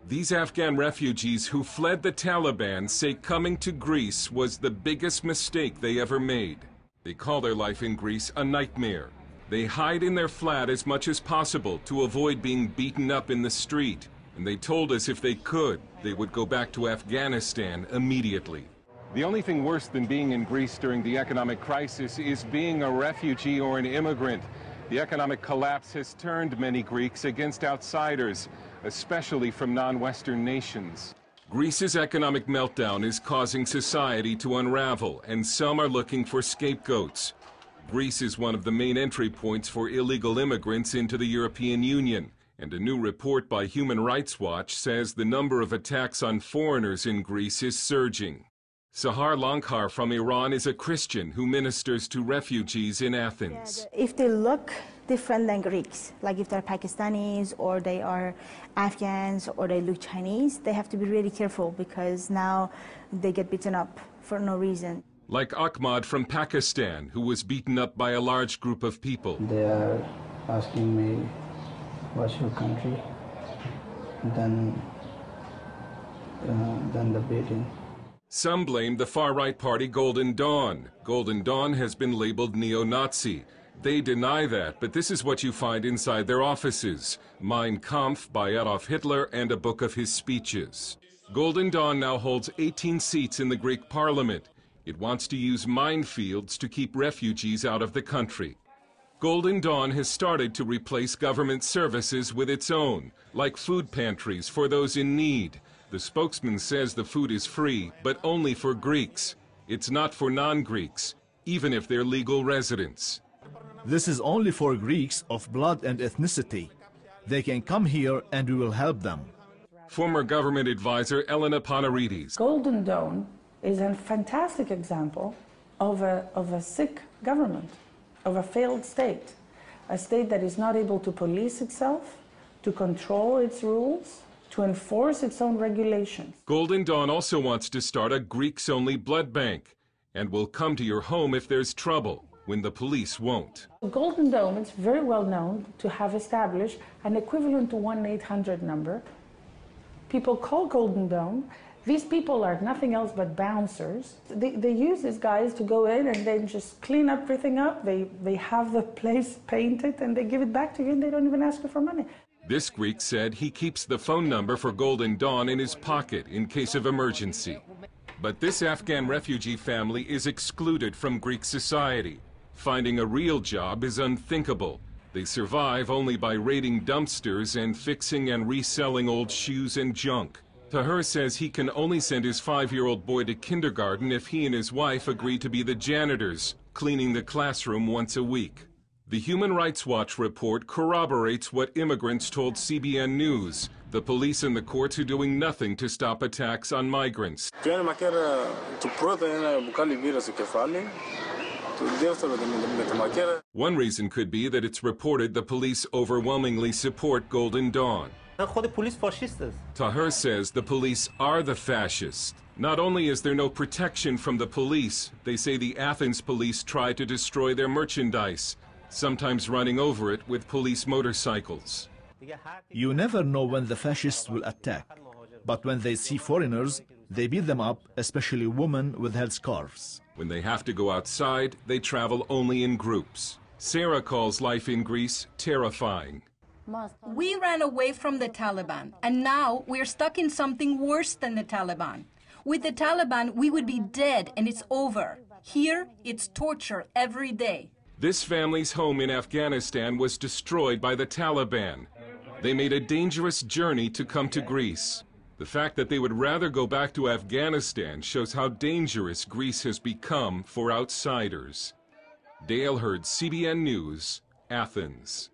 These Afghan refugees who fled the Taliban say coming to Greece was the biggest mistake they ever made. They call their life in Greece a nightmare. They hide in their flat as much as possible to avoid being beaten up in the street. And they told us if they could, they would go back to Afghanistan immediately. The only thing worse than being in Greece during the economic crisis is being a refugee or an immigrant. The economic collapse has turned many Greeks against outsiders, especially from non-Western nations. Greece's economic meltdown is causing society to unravel, and some are looking for scapegoats. Greece is one of the main entry points for illegal immigrants into the European Union, and a new report by Human Rights Watch says the number of attacks on foreigners in Greece is surging. Sahar Lankar from Iran is a Christian who ministers to refugees in Athens. If they look different than Greeks, like if they're Pakistanis or they are Afghans or they look Chinese, they have to be really careful because now they get beaten up for no reason. Like Ahmad from Pakistan, who was beaten up by a large group of people. They are asking me, what's your country? Then the beating. Some blame the far-right party Golden Dawn. Golden Dawn has been labeled neo-Nazi. They deny that, but this is what you find inside their offices: Mein Kampf by Adolf Hitler and a book of his speeches. Golden Dawn now holds 18 seats in the Greek parliament. It wants to use minefields to keep refugees out of the country. Golden Dawn has started to replace government services with its own, like food pantries for those in need. The spokesman says the food is free, but only for Greeks. It's not for non-Greeks, even if they're legal residents. This is only for Greeks of blood and ethnicity. They can come here and we will help them. Former government advisor Elena Panarides. Golden Dawn is a fantastic example of a sick government, of a failed state. A state that is not able to police itself, to control its rules, to enforce its own regulations. Golden Dawn also wants to start a Greeks-only blood bank and will come to your home if there's trouble, when the police won't. Golden Dawn is very well known to have established an equivalent to 1-800 number. People call Golden Dawn. These people are nothing else but bouncers. They use these guys to go in and then just clean everything up. They have the place painted and they give it back to you and they don't even ask you for money. This Greek said he keeps the phone number for Golden Dawn in his pocket in case of emergency. But this Afghan refugee family is excluded from Greek society. Finding a real job is unthinkable. They survive only by raiding dumpsters and fixing and reselling old shoes and junk. Tahir says he can only send his 5-year-old boy to kindergarten if he and his wife agree to be the janitors, cleaning the classroom once a week. The Human Rights Watch report corroborates what immigrants told CBN News. The police and the courts are doing nothing to stop attacks on migrants. One reason could be that it's reported the police overwhelmingly support Golden Dawn. Tahir says the police are the fascists. Not only is there no protection from the police, they say the Athens police try to destroy their merchandise, sometimes running over it with police motorcycles. You never know when the fascists will attack, but when they see foreigners, they beat them up, especially women with headscarves. When they have to go outside, they travel only in groups. Sarah calls life in Greece terrifying. We ran away from the Taliban, and now we're stuck in something worse than the Taliban. With the Taliban, we would be dead and it's over. Here, it's torture every day. This family's home in Afghanistan was destroyed by the Taliban. They made a dangerous journey to come to Greece. The fact that they would rather go back to Afghanistan shows how dangerous Greece has become for outsiders. Dale Hurd, CBN News, Athens.